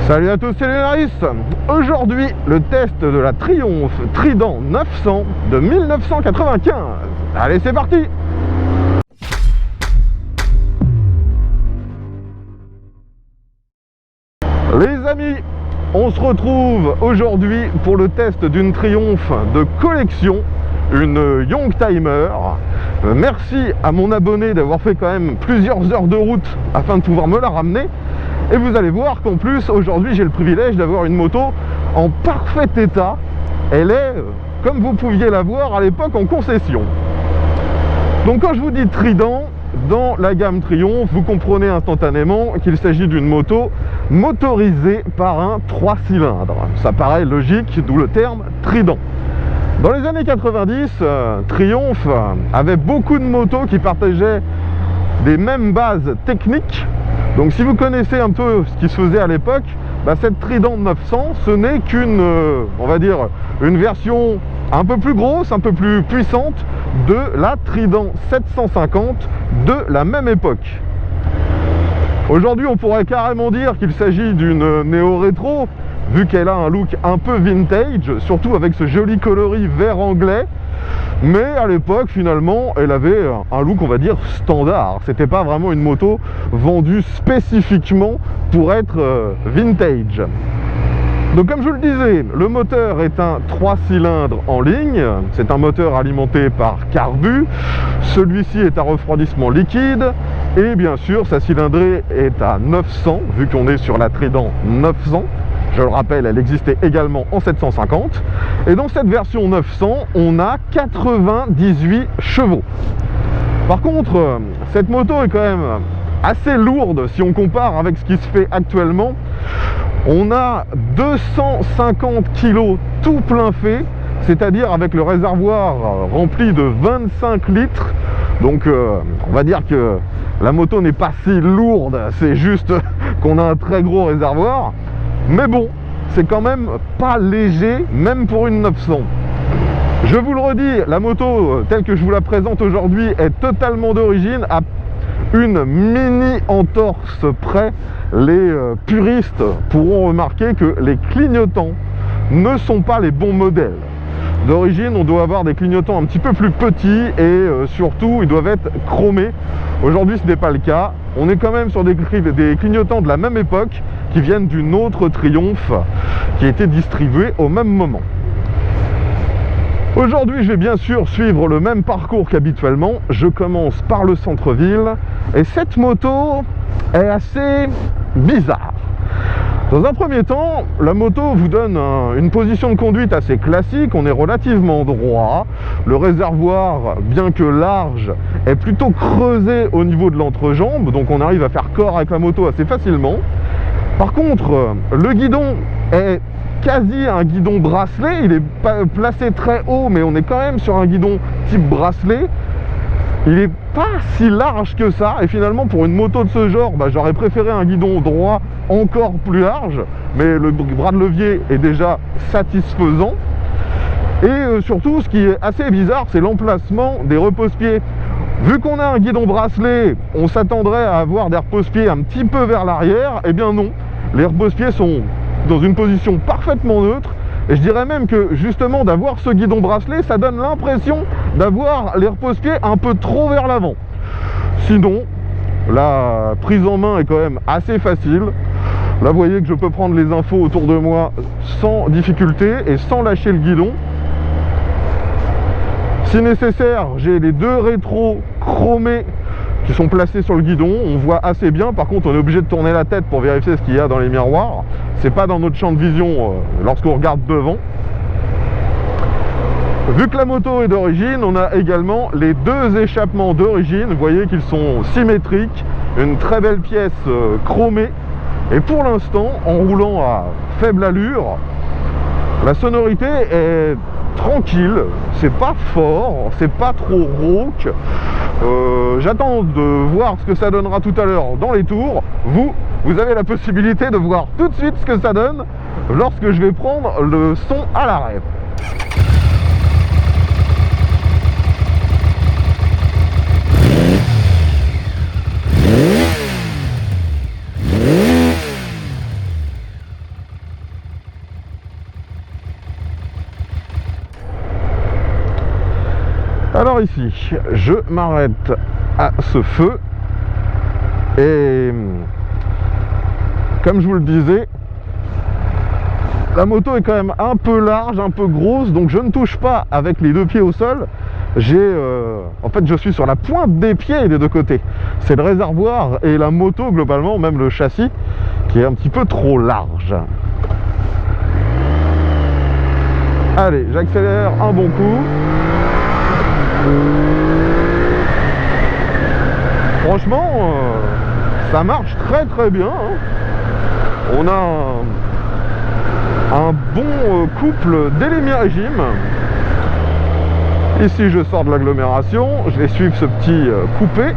Salut à tous, c'est Lénaris. Aujourd'hui, le test de la Triumph Trident 900 de 1995. Allez, c'est parti. Les amis, on se retrouve aujourd'hui pour le test d'une Triumph de collection, une Youngtimer. Merci à mon abonné d'avoir fait quand même plusieurs heures de route afin de pouvoir me la ramener. Et vous allez voir qu'en plus, aujourd'hui, j'ai le privilège d'avoir une moto en parfait état. Elle est, comme vous pouviez la voir à l'époque, en concession. Donc quand je vous dis Trident, dans la gamme Triumph, vous comprenez instantanément qu'il s'agit d'une moto motorisée par un 3 cylindres. Ça paraît logique, d'où le terme Trident. Dans les années 90, Triumph avait beaucoup de motos qui partageaient des mêmes bases techniques. Donc si vous connaissez un peu ce qui se faisait à l'époque, cette Trident 900, ce n'est qu'une, on va dire, une version un peu plus grosse, un peu plus puissante de la Trident 750 de la même époque. Aujourd'hui, on pourrait carrément dire qu'il s'agit d'une néo-rétro, vu qu'elle a un look un peu vintage, surtout avec ce joli coloris vert anglais. Mais à l'époque, finalement, elle avait un look, on va dire, standard. C'était pas vraiment une moto vendue spécifiquement pour être vintage. Donc comme je vous le disais, le moteur est un 3 cylindres en ligne. C'est un moteur alimenté par carbu. Celui-ci est à refroidissement liquide. Et bien sûr, sa cylindrée est à 900, vu qu'on est sur la Trident 900. Je le rappelle, elle existait également en 750. Et dans cette version 900, on a 98 chevaux. Par contre, cette moto est quand même assez lourde si on compare avec ce qui se fait actuellement. On a 250 kg tout plein fait, c'est-à-dire avec le réservoir rempli de 25 litres. Donc on va dire que la moto n'est pas si lourde, c'est juste qu'on a un très gros réservoir. Mais bon, c'est quand même pas léger, même pour une 900. Je vous le redis, la moto telle que je vous la présente aujourd'hui est totalement d'origine, à une mini entorse près. Les puristes pourront remarquer que les clignotants ne sont pas les bons modèles. D'origine, on doit avoir des clignotants un petit peu plus petits et surtout, ils doivent être chromés. Aujourd'hui, ce n'est pas le cas. On est quand même sur des clignotants de la même époque qui viennent d'une autre Triumph qui a été distribuée au même moment. Aujourd'hui, je vais bien sûr suivre le même parcours qu'habituellement. Je commence par le centre-ville et cette moto est assez bizarre. Dans un premier temps, la moto vous donne une position de conduite assez classique. On est relativement droit. Le réservoir, bien que large, est plutôt creusé au niveau de l'entrejambe. Donc on arrive à faire corps avec la moto assez facilement. Par contre, le guidon est quasi un guidon bracelet. Il est placé très haut, mais on est quand même sur un guidon type bracelet. Il n'est pas si large que ça, et finalement pour une moto de ce genre, j'aurais préféré un guidon droit encore plus large, mais le bras de levier est déjà satisfaisant. Et surtout, ce qui est assez bizarre, c'est l'emplacement des repose-pieds. Vu qu'on a un guidon bracelet, on s'attendrait à avoir des repose-pieds un petit peu vers l'arrière. Eh bien non, les repose-pieds sont dans une position parfaitement neutre. Et je dirais même que justement d'avoir ce guidon bracelet, ça donne l'impression d'avoir les repose-pieds un peu trop vers l'avant. Sinon, la prise en main est quand même assez facile. Là, vous voyez que je peux prendre les infos autour de moi sans difficulté et sans lâcher le guidon. Si nécessaire, j'ai les deux rétros chromés qui sont placés sur le guidon. On voit assez bien. Par contre, on est obligé de tourner la tête pour vérifier ce qu'il y a dans les miroirs. C'est pas dans notre champ de vision lorsqu'on regarde devant. Vu que la moto est d'origine, on a également les deux échappements d'origine. Vous voyez qu'ils sont symétriques. Une très belle pièce chromée. Et pour l'instant, en roulant à faible allure, la sonorité est tranquille, c'est pas fort, c'est pas trop rauque. J'attends de voir ce que ça donnera tout à l'heure dans les tours. Vous avez la possibilité de voir tout de suite ce que ça donne lorsque je vais prendre le son à l'arrêt. Alors ici, je m'arrête à ce feu et comme je vous le disais, la moto est quand même un peu large, un peu grosse, donc je ne touche pas avec les deux pieds au sol. En fait, je suis sur la pointe des pieds des deux côtés. C'est le réservoir et la moto globalement, même le châssis, qui est un petit peu trop large. Allez, j'accélère un bon coup. Franchement, ça marche très très bien, hein. On a un bon couple d'élémi-régime. Ici je sors de l'agglomération, je vais suivre ce petit coupé.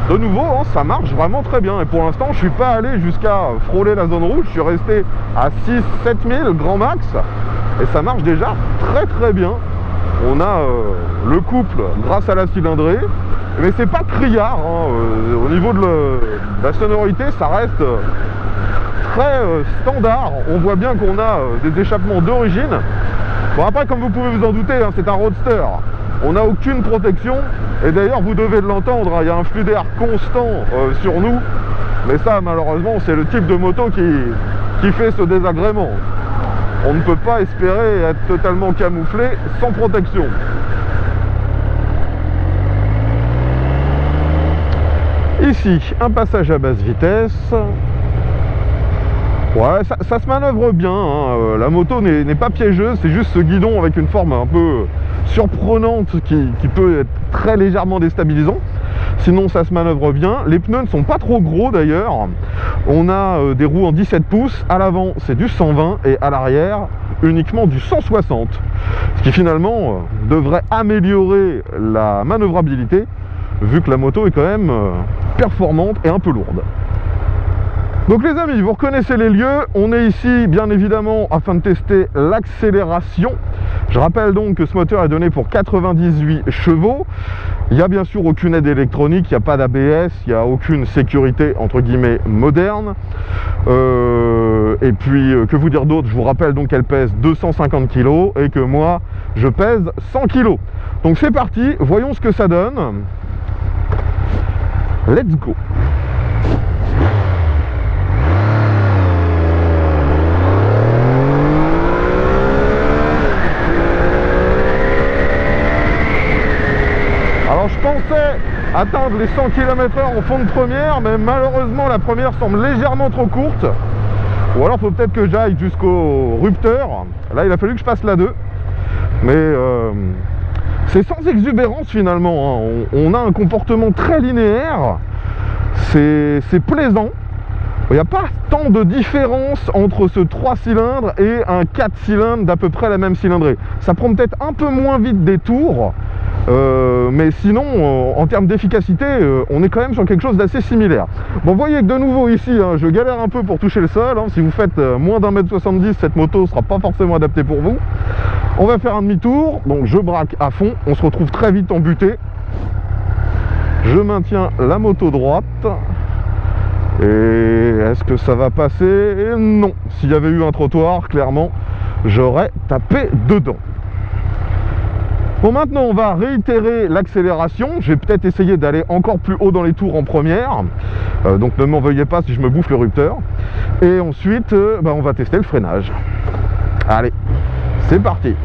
De nouveau, hein, ça marche vraiment très bien. Et pour l'instant, je ne suis pas allé jusqu'à frôler la zone rouge. Je suis resté à 6-7 000 grand max. Et ça marche déjà très très bien. On a le couple grâce à la cylindrée. Mais c'est pas criard, hein. Au niveau de la sonorité, ça reste très standard. On voit bien qu'on a des échappements d'origine. Bon, après, comme vous pouvez vous en douter, hein, c'est un roadster. On n'a aucune protection. Et d'ailleurs, vous devez l'entendre, hein, il y a un flux d'air constant sur nous. Mais ça, malheureusement, c'est le type de moto qui fait ce désagrément. On ne peut pas espérer être totalement camouflé sans protection. Ici, un passage à basse vitesse. Ouais, ça se manœuvre bien, hein. La moto n'est pas piégeuse, c'est juste ce guidon avec une forme un peu surprenante qui peut être très légèrement déstabilisant. Sinon, ça se manœuvre bien. Les pneus ne sont pas trop gros d'ailleurs. On a des roues en 17 pouces. À l'avant, c'est du 120 et à l'arrière, uniquement du 160. Ce qui finalement devrait améliorer la manœuvrabilité, vu que la moto est quand même performante et un peu lourde. Donc les amis, vous reconnaissez les lieux. On est ici bien évidemment afin de tester l'accélération. Je rappelle donc que ce moteur est donné pour 98 chevaux. Il n'y a bien sûr aucune aide électronique, il n'y a pas d'ABS, il n'y a aucune sécurité entre guillemets moderne. Et puis que vous dire d'autre? Je vous rappelle donc qu'elle pèse 250 kg et que moi je pèse 100 kg. Donc c'est parti, voyons ce que ça donne. Let's go. Alors je pensais atteindre les 100 km/h en fond de première, mais malheureusement la première semble légèrement trop courte. Ou alors il faut peut-être que j'aille jusqu'au rupteur. Là il a fallu que je passe la 2. Mais c'est sans exubérance finalement, hein. On a un comportement très linéaire. C'est plaisant. Il n'y a pas tant de différence entre ce 3 cylindres et un 4 cylindres d'à peu près la même cylindrée. Ça prend peut-être un peu moins vite des tours. Mais sinon, en termes d'efficacité, on est quand même sur quelque chose d'assez similaire. Bon, vous voyez que de nouveau ici, hein, je galère un peu pour toucher le sol, hein. Si vous faites moins d'1m70, cette moto ne sera pas forcément adaptée pour vous. On va faire un demi-tour, donc je braque à fond, on se retrouve très vite en butée. Je maintiens la moto droite. Et est-ce que ça va passer? Non. S'il y avait eu un trottoir, clairement, j'aurais tapé dedans. Bon, maintenant on va réitérer l'accélération. Je vais peut-être essayer d'aller encore plus haut dans les tours en première. Donc ne m'en veuillez pas si je me bouffe le rupteur. Et ensuite, on va tester le freinage. Allez, c'est parti.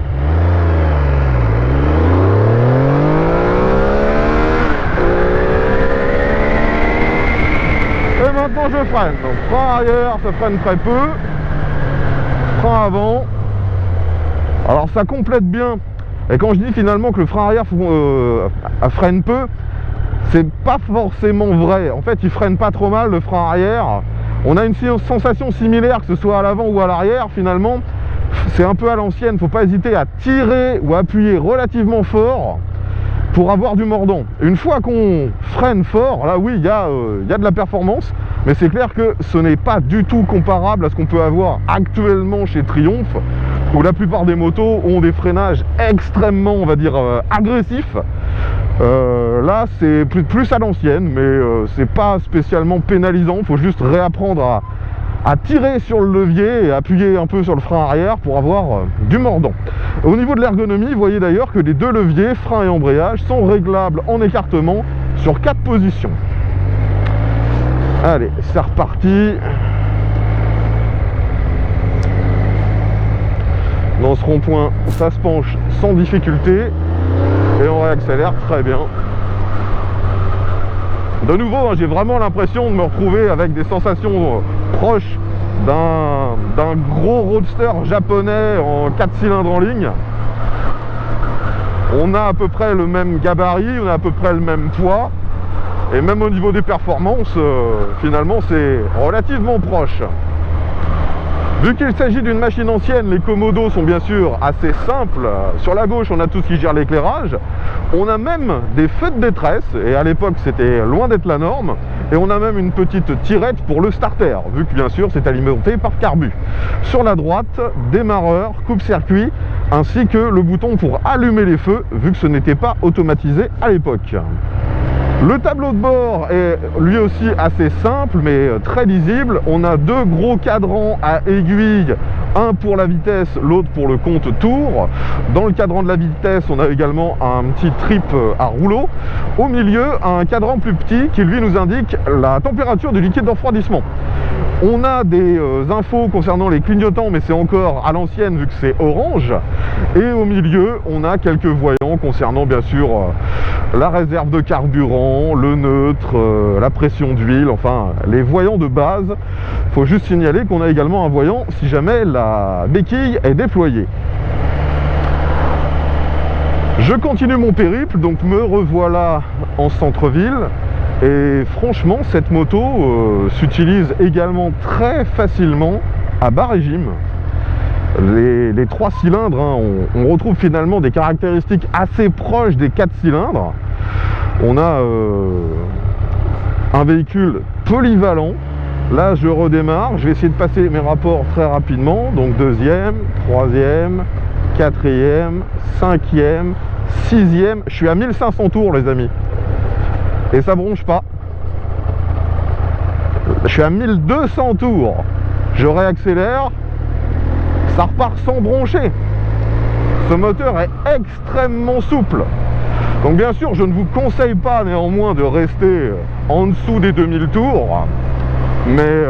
Et maintenant je freine. Donc frein arrière, ça freine très peu. Frein avant. Alors ça complète bien. Et quand je dis finalement que le frein arrière freine peu, c'est pas forcément vrai. En fait, il freine pas trop mal le frein arrière. On a une sensation similaire, que ce soit à l'avant ou à l'arrière. Finalement, c'est un peu à l'ancienne. Il ne faut pas hésiter à tirer ou à appuyer relativement fort pour avoir du mordant. Une fois qu'on freine fort, là oui, il y a de la performance. Mais c'est clair que ce n'est pas du tout comparable à ce qu'on peut avoir actuellement chez Triumph, où la plupart des motos ont des freinages extrêmement, on va dire, agressifs. Là, c'est plus à l'ancienne, mais c'est pas spécialement pénalisant. Il faut juste réapprendre à tirer sur le levier et appuyer un peu sur le frein arrière pour avoir du mordant. Au niveau de l'ergonomie, vous voyez d'ailleurs que les deux leviers, frein et embrayage, sont réglables en écartement sur 4 positions. Allez, c'est reparti. Dans ce rond-point, ça se penche sans difficulté et on réaccélère très bien. De nouveau, j'ai vraiment l'impression de me retrouver avec des sensations proches d'un gros roadster japonais en 4 cylindres en ligne. On a à peu près le même gabarit, on a à peu près le même poids, et même au niveau des performances, finalement c'est relativement proche. Vu qu'il s'agit d'une machine ancienne, les commodos sont bien sûr assez simples. Sur la gauche, on a tout ce qui gère l'éclairage. On a même des feux de détresse, et à l'époque c'était loin d'être la norme. Et on a même une petite tirette pour le starter, vu que bien sûr c'est alimenté par carbu. Sur la droite, démarreur, coupe-circuit, ainsi que le bouton pour allumer les feux, vu que ce n'était pas automatisé à l'époque. Le tableau de bord est lui aussi assez simple mais très lisible. On a 2 gros cadrans à aiguille, un pour la vitesse, l'autre pour le compte tour. Dans le cadran de la vitesse, on a également un petit trip à rouleau. Au milieu, un cadran plus petit qui lui nous indique la température du liquide de refroidissement. On a des infos concernant les clignotants, mais c'est encore à l'ancienne vu que c'est orange. Et au milieu, on a quelques voyants concernant bien sûr la réserve de carburant, le neutre, la pression d'huile, enfin les voyants de base. Il faut juste signaler qu'on a également un voyant si jamais la béquille est déployée. Je continue mon périple, donc me revoilà en centre-ville. Et franchement, cette moto s'utilise également très facilement à bas régime. Les 3 cylindres, hein, on retrouve finalement des caractéristiques assez proches des 4 cylindres. On a un véhicule polyvalent. Là, je redémarre. Je vais essayer de passer mes rapports très rapidement. Donc 2e, 3e, 4e, 5e, 6e. Je suis à 1500 tours, les amis. Et ça bronche pas. Je suis à 1200 tours. Je réaccélère. Ça repart sans broncher. Ce moteur est extrêmement souple. Donc bien sûr, je ne vous conseille pas néanmoins de rester en dessous des 2000 tours. Mais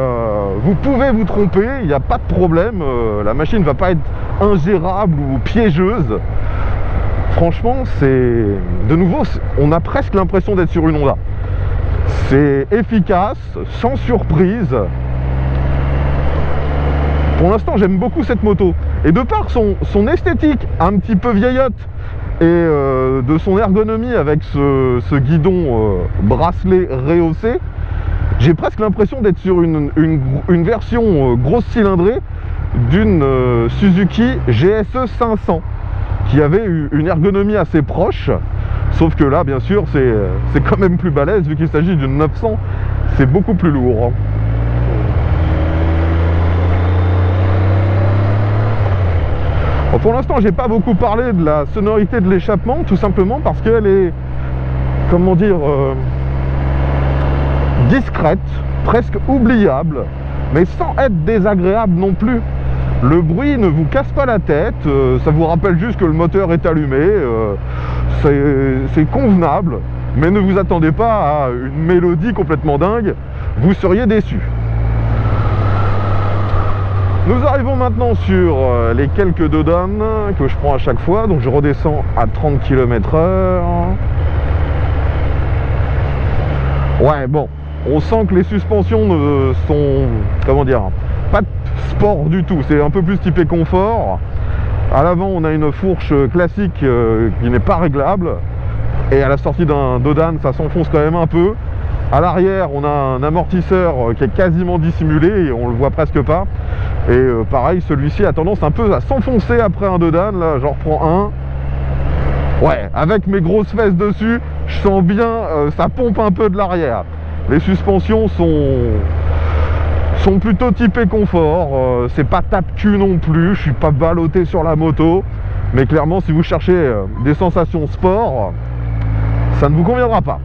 vous pouvez vous tromper, il n'y a pas de problème. La machine ne va pas être ingérable ou piégeuse. Franchement, c'est... De nouveau, on a presque l'impression d'être sur une Honda. C'est efficace, sans surprise. Pour l'instant, j'aime beaucoup cette moto. Et de par son esthétique un petit peu vieillotte et de son ergonomie avec ce guidon bracelet rehaussé, j'ai presque l'impression d'être sur une version grosse cylindrée d'une Suzuki GSE 500 qui avait une ergonomie assez proche, sauf que là bien sûr c'est quand même plus balèze vu qu'il s'agit d'une 900, c'est beaucoup plus lourd. Bon, pour l'instant j'ai pas beaucoup parlé de la sonorité de l'échappement, tout simplement parce qu'elle est, comment dire, discrète, presque oubliable, mais sans être désagréable non plus. Le bruit ne vous casse pas la tête, ça vous rappelle juste que le moteur est allumé, c'est convenable, mais ne vous attendez pas à une mélodie complètement dingue, vous seriez déçus. Nous arrivons maintenant sur les quelques dodanes que je prends à chaque fois, donc je redescends à 30 km/h. Ouais, bon, on sent que les suspensions ne sont, comment dire, pas de sport du tout, c'est un peu plus typé confort. À l'avant, on a une fourche classique qui n'est pas réglable, et à la sortie d'un dodane, ça s'enfonce quand même un peu. À l'arrière, on a un amortisseur qui est quasiment dissimulé et on le voit presque pas. Et pareil, celui-ci a tendance un peu à s'enfoncer après un dodane. Là, j'en reprends un. Ouais, avec mes grosses fesses dessus, je sens bien, ça pompe un peu de l'arrière. Les suspensions sont plutôt typées confort. C'est pas tape-cul non plus, je suis pas ballotté sur la moto. Mais clairement, si vous cherchez des sensations sport, ça ne vous conviendra pas.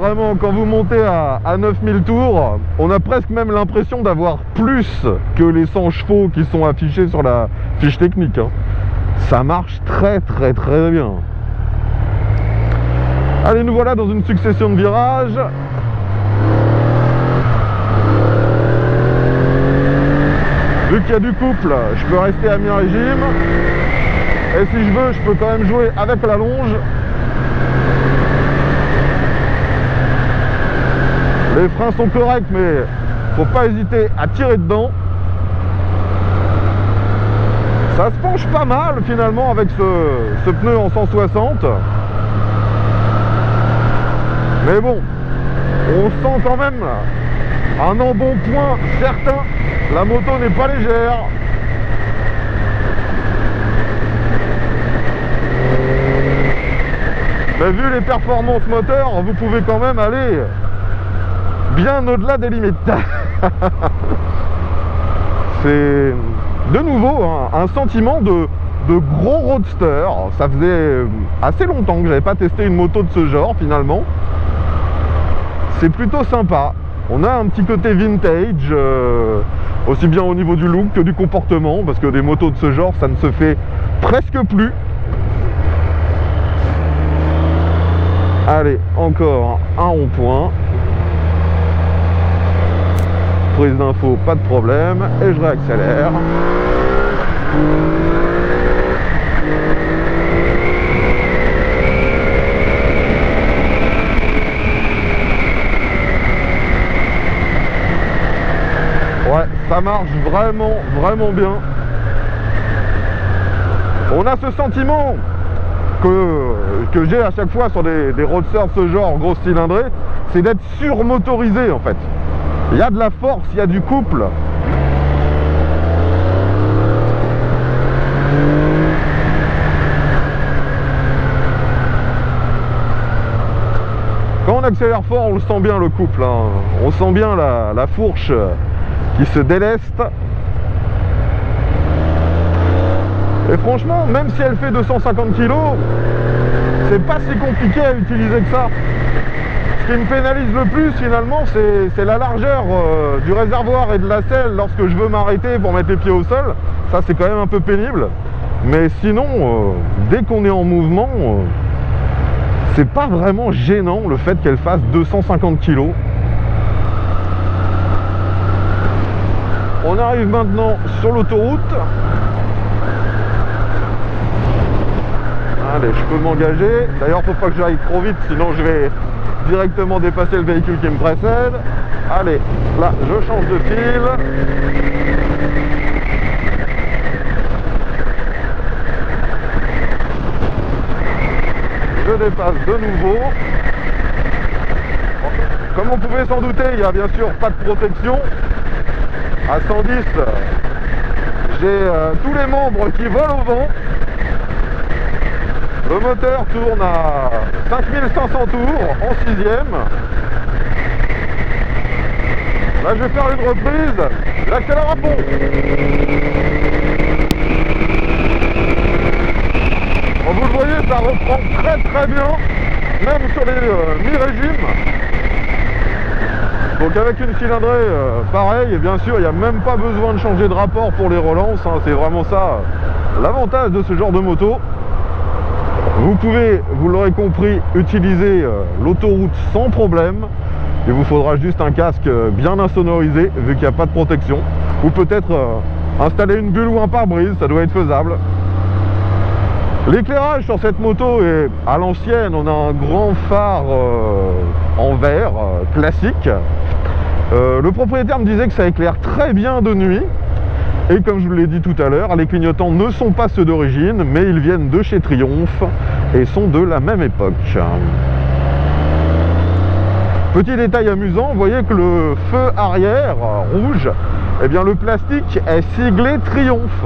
vraiment, quand vous montez à 9000 tours, on a presque même l'impression d'avoir plus que les 100 chevaux qui sont affichés sur la fiche technique, hein. Ça marche très bien. Allez, nous voilà dans une succession de virages. Vu qu'il y a du couple, je peux rester à mi-régime. Et si je veux, je peux quand même jouer avec la longe. Les freins sont corrects, mais faut pas hésiter à tirer dedans. Ça se penche pas mal finalement avec ce pneu en 160. Mais bon, on sent quand même un embonpoint certain. La moto n'est pas légère. Mais vu les performances moteurs, vous pouvez quand même aller bien au-delà des limites. C'est de nouveau un sentiment de gros roadster. Ça faisait assez longtemps que j'avais pas testé une moto de ce genre finalement. C'est plutôt sympa. On a un petit côté vintage, aussi bien au niveau du look que du comportement, parce que des motos de ce genre, ça ne se fait presque plus. Allez, encore un rond-point. Prise d'info, pas de problème, et je réaccélère. Ouais, ça marche vraiment bien. On a ce sentiment que j'ai à chaque fois sur des roadsters de ce genre, gros cylindrée, c'est d'être surmotorisé en fait. Il y a de la force, il y a du couple. Quand on accélère fort, on le sent bien le couple, hein. On sent bien la fourche qui se déleste. Et franchement, même si elle fait 250 kg, c'est pas si compliqué à utiliser que ça. Ce qui me pénalise le plus finalement, c'est la largeur du réservoir et de la selle lorsque je veux m'arrêter pour mettre les pieds au sol. Ça, c'est quand même un peu pénible. Mais sinon, dès qu'on est en mouvement, c'est pas vraiment gênant le fait qu'elle fasse 250 kg. On arrive maintenant sur l'autoroute. Allez, je peux m'engager. D'ailleurs, faut pas que j'aille trop vite, sinon je vais directement dépasser le véhicule qui me précède. Allez, là, je change de fil. Je dépasse de nouveau. Comme on pouvait s'en douter, il n'y a bien sûr pas de protection. À 110, j'ai tous les membres qui volent au vent. Le moteur tourne à 5500 tours en 6e. Là, je vais faire une reprise. J'accélère à fond. Vous le voyez, ça reprend très bien, même sur les mi-régimes. Donc avec une cylindrée pareille, et bien sûr, il n'y a même pas besoin de changer de rapport pour les relances, hein. C'est vraiment ça l'avantage de ce genre de moto. Vous pouvez, vous l'aurez compris, utiliser l'autoroute sans problème. Il vous faudra juste un casque bien insonorisé, vu qu'il n'y a pas de protection. Ou peut-être installer une bulle ou un pare-brise, ça doit être faisable. L'éclairage sur cette moto est à l'ancienne. On a un grand phare en verre classique. Le propriétaire me disait que ça éclaire très bien de nuit. Et comme je vous l'ai dit tout à l'heure, les clignotants ne sont pas ceux d'origine, mais ils viennent de chez Triumph et sont de la même époque. Petit détail amusant, vous voyez que le feu arrière rouge, eh bien le plastique est siglé Triumph.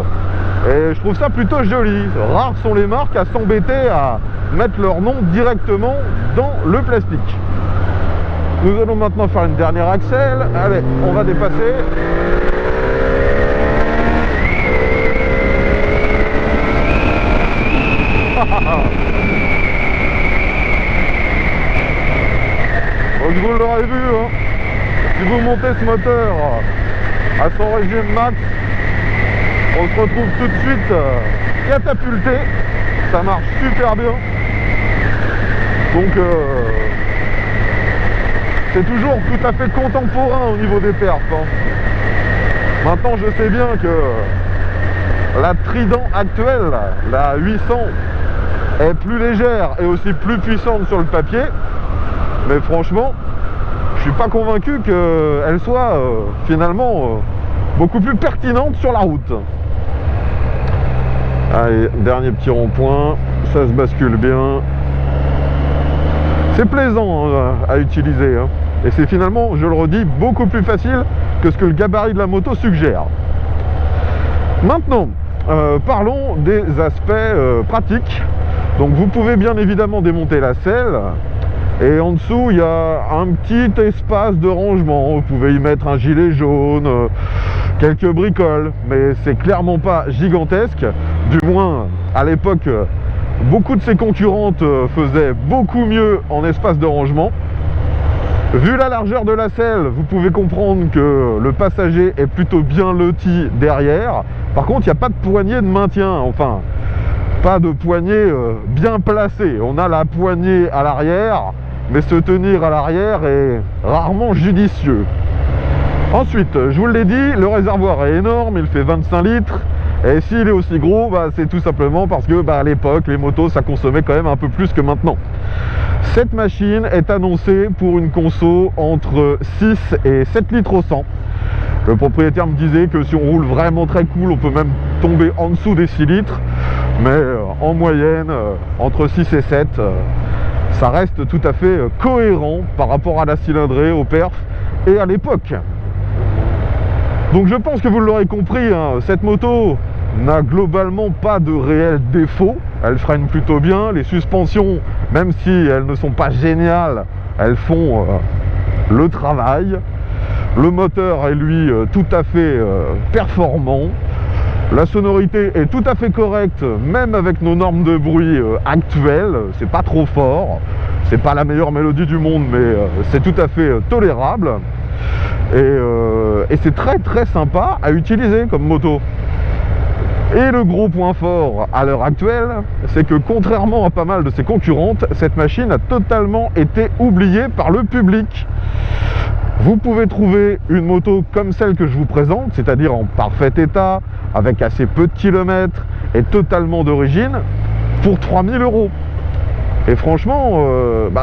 Et je trouve ça plutôt joli. Rares sont les marques à s'embêter à mettre leur nom directement dans le plastique. Nous allons maintenant faire une dernière accel. Allez, on va dépasser. Donc vous l'aurez vu, hein, si vous montez ce moteur à son régime max, on se retrouve tout de suite catapulté. Ça marche super bien. Donc c'est toujours tout à fait contemporain au niveau des perfs, hein. Maintenant je sais bien que la Trident actuelle, la 800, est plus légère et aussi plus puissante sur le papier, mais franchement je suis pas convaincu qu'elle soit finalement beaucoup plus pertinente sur la route. Allez, dernier petit rond-point, ça se bascule bien. C'est plaisant hein, à utiliser, hein. Et c'est finalement, je le redis, beaucoup plus facile que ce que le gabarit de la moto suggère. Maintenant, parlons des aspects pratiques. Donc vous pouvez bien évidemment démonter la selle, et en dessous il y a un petit espace de rangement. Vous pouvez y mettre un gilet jaune, quelques bricoles, mais c'est clairement pas gigantesque. Du moins à l'époque, beaucoup de ses concurrentes faisaient beaucoup mieux en espace de rangement. Vu la largeur de la selle, vous pouvez comprendre que le passager est plutôt bien loti derrière. Par contre, il n'y a pas de poignée de maintien, enfin, pas de poignée bien placée. On a la poignée à l'arrière, mais se tenir à l'arrière est rarement judicieux. Ensuite, je vous l'ai dit, le réservoir est énorme, il fait 25 litres. Et s'il est aussi gros, c'est tout simplement parce que à l'époque, les motos, ça consommait quand même un peu plus que maintenant. Cette machine est annoncée pour une conso entre 6 et 7 litres au 100. Le propriétaire me disait que si on roule vraiment très cool, on peut même tomber en dessous des 6 litres. Mais en moyenne, entre 6 et 7, ça reste tout à fait cohérent par rapport à la cylindrée, au perf et à l'époque. Donc je pense que vous l'aurez compris, hein, cette moto n'a globalement pas de réels défauts. Elle freine plutôt bien. Les suspensions, même si elles ne sont pas géniales, elles font le travail. Le moteur est lui tout à fait performant. La sonorité est tout à fait correcte, même avec nos normes de bruit actuelles. C'est pas trop fort, c'est pas la meilleure mélodie du monde, mais c'est tout à fait tolérable. Et c'est très très sympa à utiliser comme moto. Et le gros point fort à l'heure actuelle, c'est que contrairement à pas mal de ses concurrentes, cette machine a totalement été oubliée par le public. Vous pouvez trouver une moto comme celle que je vous présente, c'est-à-dire en parfait état, avec assez peu de kilomètres et totalement d'origine, pour 3000 €. Et franchement,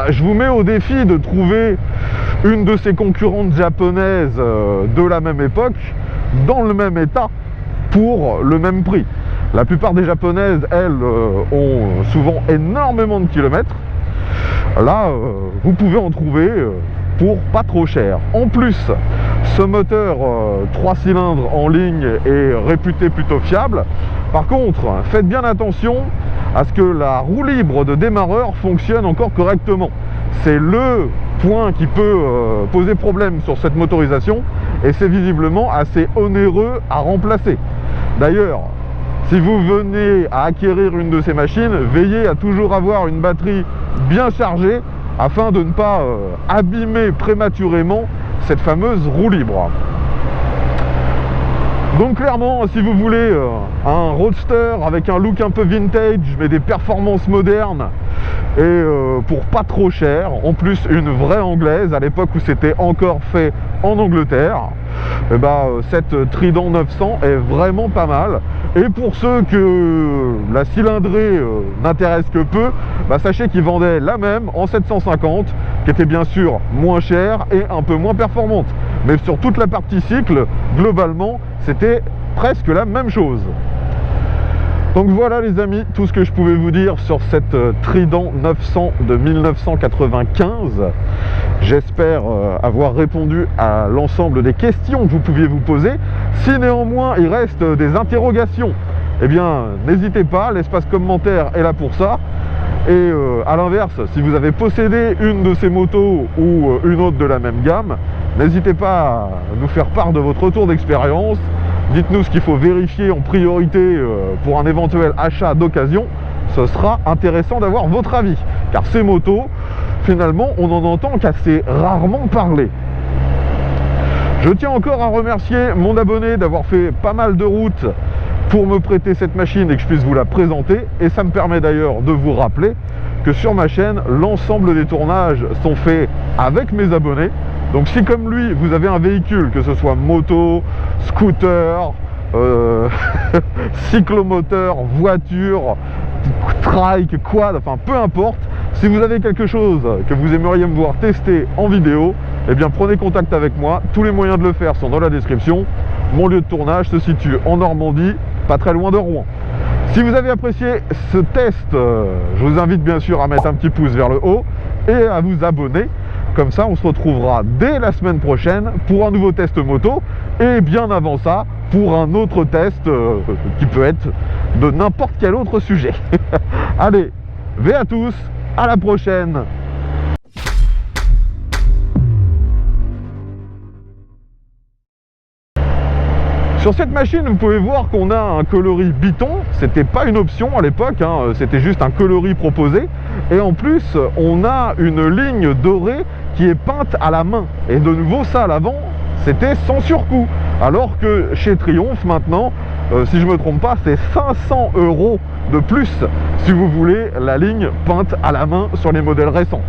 je vous mets au défi de trouver une de ces concurrentes japonaises de la même époque, dans le même état, pour le même prix. La plupart des japonaises, elles, ont souvent énormément de kilomètres. Là, vous pouvez en trouver pour pas trop cher. En plus, ce moteur 3 cylindres en ligne est réputé plutôt fiable. Par contre, faites bien attention à ce que la roue libre de démarreur fonctionne encore correctement. C'est le point qui peut poser problème sur cette motorisation, et c'est visiblement assez onéreux à remplacer. D'ailleurs, si vous venez à acquérir une de ces machines, veillez à toujours avoir une batterie bien chargée afin de ne pas abîmer prématurément cette fameuse roue libre. Donc clairement, si vous voulez un roadster avec un look un peu vintage mais des performances modernes et pour pas trop cher, en plus une vraie anglaise à l'époque où c'était encore fait en Angleterre, et cette Trident 900 est vraiment pas mal. Et pour ceux que la cylindrée n'intéresse que peu, sachez qu'ils vendaient la même en 750, qui était bien sûr moins chère et un peu moins performante. Mais sur toute la partie cycle, globalement, c'était presque la même chose. Donc voilà les amis, tout ce que je pouvais vous dire sur cette Trident 900 de 1995. J'espère avoir répondu à l'ensemble des questions que vous pouviez vous poser. Si néanmoins il reste des interrogations, eh bien n'hésitez pas, l'espace commentaire est là pour ça. Et à l'inverse, si vous avez possédé une de ces motos ou une autre de la même gamme, n'hésitez pas à nous faire part de votre retour d'expérience. Dites-nous ce qu'il faut vérifier en priorité pour un éventuel achat d'occasion. Ce sera intéressant d'avoir votre avis, car ces motos, finalement on n'en entend qu'assez rarement parler. Je tiens encore à remercier mon abonné d'avoir fait pas mal de routes pour me prêter cette machine et que je puisse vous la présenter, et ça me permet d'ailleurs de vous rappeler que sur ma chaîne, l'ensemble des tournages sont faits avec mes abonnés. Donc si comme lui, vous avez un véhicule, que ce soit moto, scooter, cyclomoteur, voiture, trike, quad, enfin peu importe, si vous avez quelque chose que vous aimeriez me voir tester en vidéo, eh bien prenez contact avec moi. Tous les moyens de le faire sont dans la description. Mon lieu de tournage se situe en Normandie, pas très loin de Rouen. Si vous avez apprécié ce test, je vous invite bien sûr à mettre un petit pouce vers le haut et à vous abonner. Comme ça, on se retrouvera dès la semaine prochaine pour un nouveau test moto, et bien avant ça, pour un autre test qui peut être de n'importe quel autre sujet. Allez, V à tous, à la prochaine. Sur cette machine, vous pouvez voir qu'on a un coloris Biton. C'était pas une option à l'époque, hein, c'était juste un coloris proposé. Et en plus, on a une ligne dorée qui est peinte à la main. Et de nouveau, ça à l'avant, c'était sans surcoût. Alors que chez Triumph maintenant, si je me trompe pas, c'est 500 € de plus si vous voulez la ligne peinte à la main sur les modèles récents.